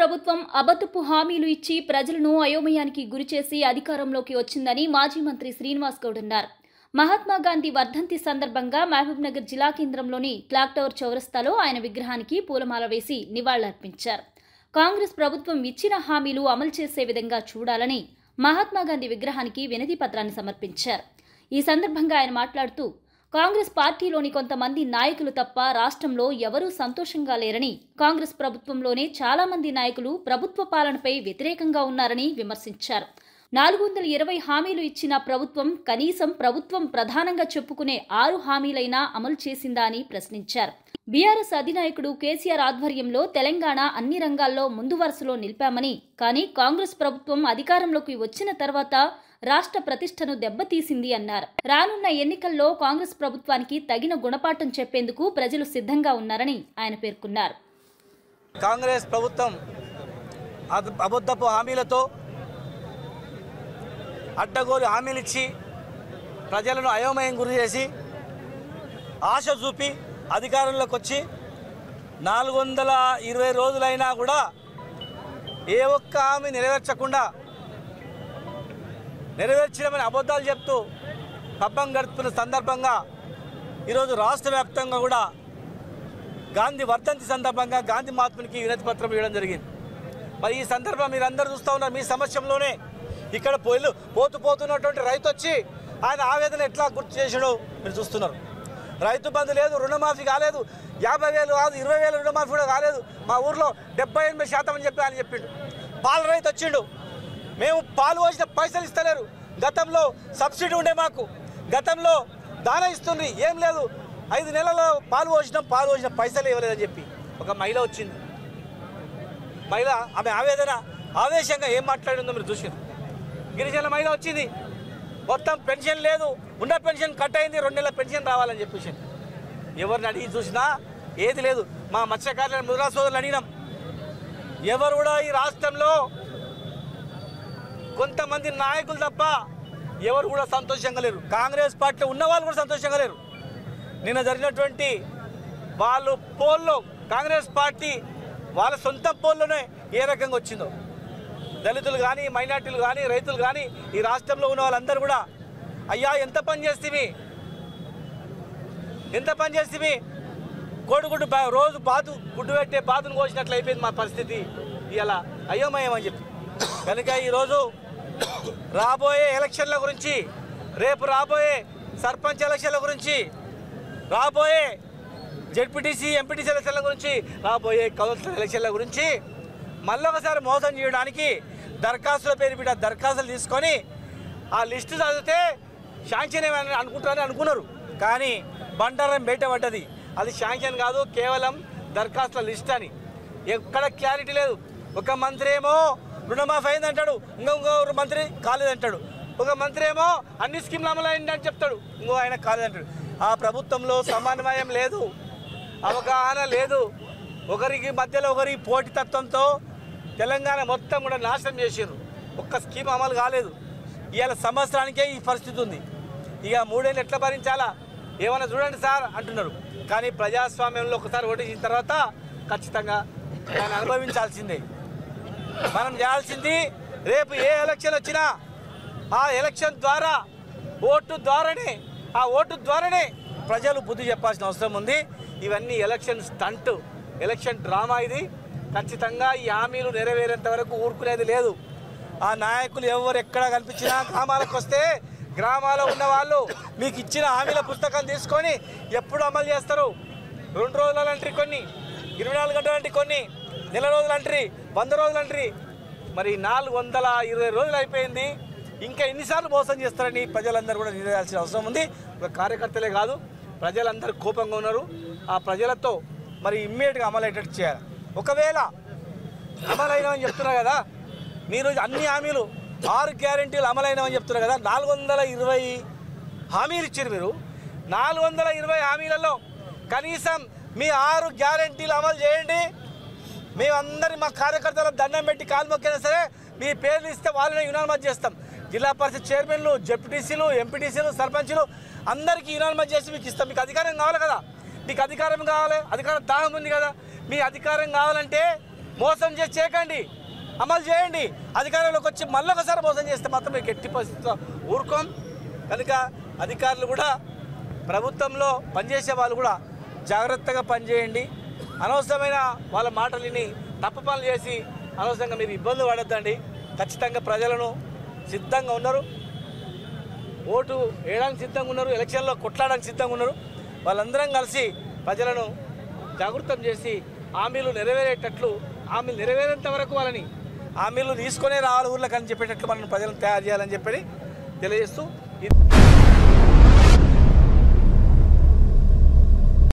ప్రభుత్వం అబద్ధపు హామీలు ఇచ్చి ప్రజలను అయోమయానికి గురిచేసి అధికారంలోకి వచ్చిందని మాజీ మంత్రి శ్రీనివాస్ గౌడ్ అన్నారు. మహాత్మా గాంధీ వర్ధంతి సందర్భంగా మహబూబ్నగర్ జిల్లా కేంద్రంలోని క్లాక్ టవర్ చౌరస్తాలో ఆయన విగ్రహానికి పూలమాల వేసి నివాళులర్పించారు. కాంగ్రెస్ ప్రభుత్వం ఇచ్చిన హామీలు అమలు చేసే విధంగా చూడాలని మహాత్మా గాంధీ విగ్రహానికి వినతి పత్రాన్ని సమర్పించారు. ఈ సందర్భంగా ఆయన మాట్లాడుతూ, కాంగ్రెస్ పార్టీలోని కొంతమంది నాయకులు తప్ప రాష్ట్రంలో ఎవరూ సంతోషంగా లేరని, కాంగ్రెస్ ప్రభుత్వంలోనే చాలా మంది నాయకులు ప్రభుత్వ పాలనపై వ్యతిరేకంగా ఉన్నారని విమర్శించారు. 420 హామీలు ఇచ్చిన ప్రభుత్వం కనీసం ప్రభుత్వం ప్రధానంగా చెప్పుకునే 6 హామీలైనా అమలు చేసిందా అని ప్రశ్నించారు. బీఆర్ఎస్ అధినాయకుడు కేసీఆర్ ఆధ్వర్యంలో తెలంగాణ అన్ని రంగాల్లో ముందు వరుసలో నిలిపామని, కానీ కాంగ్రెస్ ప్రభుత్వం అధికారంలోకి వచ్చిన తర్వాత రాష్ట్ర ప్రతిష్టను దెబ్బతీసింది అన్నారు. రానున్న ఎన్నికల్లో కాంగ్రెస్ ప్రభుత్వానికి తగిన గుణపాఠం చెప్పేందుకు ప్రజలు సిద్ధంగా ఉన్నారని ఆయన పేర్కొన్నారు. కాంగ్రెస్ ప్రభుత్వం అబద్ధపు హామీలతో అడ్డగోలు హామీలు ఇచ్చి ప్రజలను అయోమయం గురి చేసి ఆశ చూపి అధికారంలోకి వచ్చి 420 రోజులైనా కూడా ఏ ఒక్క హామీ నెరవేర్చడమని అబద్ధాలు చెప్తూ పబ్బం గడుపుతున్న సందర్భంగా ఈరోజు రాష్ట్ర వ్యాప్తంగా కూడా గాంధీ వర్ధంతి సందర్భంగా గాంధీ మహాత్మునికి వినతి పత్రం ఇవ్వడం జరిగింది. మరి ఈ సందర్భం మీరందరూ చూస్తూ ఉన్నారు. మీ సమక్షంలోనే ఇక్కడ పోతున్నటువంటి రైతు వచ్చి ఆయన ఆవేదన ఎట్లా గుర్తు చేసాడో మీరు చూస్తున్నారు. రైతు బంధు లేదు, రుణమాఫీ కాలేదు, 50,000 కాదు 20,000 రుణమాఫీ కూడా కాలేదు. మా ఊర్లో 78% అని చెప్పి ఆయన చెప్పిండు. పాల రైతు వచ్చిండు, మేము పాలు పోసిన పైసలు ఇస్తలేరు, గతంలో సబ్సిడీ ఉండే మాకు, గతంలో దానా ఇస్తుంది, ఏం లేదు, 5 నెలల్లో పాలు పోసిన పైసలు ఇవ్వలేదని చెప్పి ఒక మహిళ వచ్చింది. మహిళ ఆమె ఆవేశంగా ఏం మాట్లాడిందో మీరు చూసారు. గిరిజన మహిళ వచ్చింది, మొత్తం పెన్షన్ లేదు, ఉన్న పెన్షన్ కట్ అయింది, 2 నెలల పెన్షన్ రావాలని చెప్పేసి ఎవరిని అడిగి చూసినా ఏది లేదు. మా మత్స్యకారులను ముద్రా సోదరులు అడిగినాం, ఎవరు కూడా ఈ రాష్ట్రంలో కొంతమంది నాయకులు తప్ప ఎవరు కూడా సంతోషంగా లేరు. కాంగ్రెస్ పార్టీలో ఉన్న వాళ్ళు కూడా సంతోషంగా లేరు. నిన్న జరిగినటువంటి వాళ్ళు పోల్లో కాంగ్రెస్ పార్టీ వాళ్ళ సొంత పోల్లోనే ఏ రకంగా వచ్చిందో, దళితులు కానీ మైనార్టీలు కానీ రైతులు కానీ ఈ రాష్ట్రంలో ఉన్న వాళ్ళందరూ కూడా అయ్యా ఎంత పని చేస్తేవి కోడిగుడ్డు రోజు గుడ్డు పెట్టే బాతును కోసినట్లు అయిపోయింది మా పరిస్థితి ఇలా అయోమయం అని చెప్పి. కనుక ఈరోజు రాబోయే ఎలక్షన్ల గురించి, రేపు రాబోయే సర్పంచ్ ఎలక్షన్ల గురించి, రాబోయే జెడ్పీటీసీ ఎంపీటీసీ ఎలక్షన్ల గురించి, రాబోయే కౌన్సిలర్ ఎలక్షన్ల గురించి మళ్ళొకసారి మోసం చేయడానికి దరఖాస్తుల పేరు మీద దరఖాస్తులు తీసుకొని ఆ లిస్టు చదివితే శాంక్షన్ ఏమని అనుకున్నారు. కానీ బండారం బయటపడ్డది, అది శాంక్షన్ కాదు, కేవలం దరఖాస్తుల లిస్ట్ అని. ఎక్కడ క్లారిటీ లేదు. ఒక మంత్రి ఏమో రుణమాఫీ అయిందంటాడు, ఇంకో మంత్రి కాలేదంటాడు, ఒక మంత్రి ఏమో అన్ని స్కీమ్లు అమలు అయిందని చెప్తాడు, ఇంకో ఆయన కాలేదంటాడు. ఆ ప్రభుత్వంలో సమన్వయం లేదు, అవగాహన లేదు, ఒకరికి మధ్యలో ఒకరికి పోటీ తత్వంతో తెలంగాణ మొత్తం కూడా నాశనం చేసారు. ఒక్క స్కీమ్ అమలు కాలేదు. ఇవాళ సంవత్సరానికే ఈ పరిస్థితి ఉంది. ఇక 3 ఏళ్ళు ఎట్లా భరించాలా, ఏమైనా చూడండి సార్ అంటున్నారు. కానీ ప్రజాస్వామ్యంలో ఒకసారి ఓటేసిన తర్వాత ఖచ్చితంగా దాన్ని అనుభవించాల్సిందే. మనం చేయాల్సింది రేపు ఏ ఎలక్షన్ వచ్చినా ఆ ఎలక్షన్ ద్వారా ఓటు ద్వారానే ప్రజలు బుద్ధి చెప్పాల్సిన అవసరం ఉంది. ఇవన్నీ ఎలక్షన్ స్టంట్, ఎలక్షన్ డ్రామా. ఇది ఖచ్చితంగా ఈ హామీలు నెరవేరేంత వరకు ఊరుకునేది లేదు. ఆ నాయకులు ఎవరు ఎక్కడ కనిపించినా గ్రామాలకు వస్తే గ్రామాల్లో ఉన్న వాళ్ళు మీకు ఇచ్చిన హామీల పుస్తకం తీసుకొని ఎప్పుడు అమలు చేస్తారు? 2 రోజులు అంటారు కొన్ని, 24 గంటలు అంటే కొన్ని, నెల రోజులు అంటారు, 100 రోజులు అంటారు. మరి 420 రోజులు అయిపోయింది. ఇంకా ఎన్నిసార్లు మోసం చేస్తారని ప్రజలందరూ కూడా నిర్ణయించాల్సిన అవసరం ఉంది. ఒక కార్యకర్తలే కాదు, ప్రజలందరూ కోపంగా ఉన్నారు. ఆ ప్రజలతో మరి ఇమ్మీడియట్గా అమలయ్యేటట్టు చేయాలి. ఒకవేళ అమలైనవని చెప్తున్నారు కదా మీరు, అన్ని హామీలు 6 గ్యారెంటీలు అమలైనవని చెప్తున్నారు కదా, 420 హామీలు ఇచ్చారు మీరు. 420 హామీలలో కనీసం మీ 6 గ్యారెంటీలు అమలు చేయండి. మేమందరి మా కార్యకర్తల దండం పెట్టి కాలు మొక్కినా సరే మీ పేర్లు ఇస్తే వాళ్ళని యునానిమస్ చేస్తాం. జిల్లా పరిషత్ చైర్మన్లు, జెడ్పీటీసీలు, ఎంపీటీసీలు, సర్పంచులు అందరికీ యునానిమస్ చేసి మీకు ఇస్తాం. మీకు అధికారం కావాలి కదా, మీకు అధికారం కావాలి, అధికారం దాహం ఉంది కదా. మీ అధికారం కావాలంటే మోసం చేసి చేయకండి, అమలు చేయండి. అధికారంలోకి వచ్చి మళ్ళీ ఒకసారి మోసం చేస్తే మాత్రం మీకు ఎట్టి పరిస్థితిలో ఊరుకోం. కనుక అధికారులు కూడా, ప్రభుత్వంలో పనిచేసే వాళ్ళు కూడా జాగ్రత్తగా పనిచేయండి. అనవసరమైన వాళ్ళ మాటలని తప్పు పనులు చేసి అనవసరంగా మీరు ఇబ్బంది పడద్దండి. ఖచ్చితంగా ప్రజలను సిద్ధంగా ఉన్నారు, ఓటు వేయడానికి సిద్ధంగా ఉన్నారు, ఎలక్షన్లో కొట్లాడడానికి సిద్ధంగా ఉన్నారు. వాళ్ళందరం కలిసి ప్రజలను జాగృతం చేసి హామీలు నెరవేరేటట్లు, హామీలు నెరవేరేంత వరకు వాళ్ళని హామీలు తీసుకునే రావాలి ఊర్లకు అని చెప్పేటట్లు మనం ప్రజలను తయారు చేయాలని చెప్పి తెలియజేస్తూ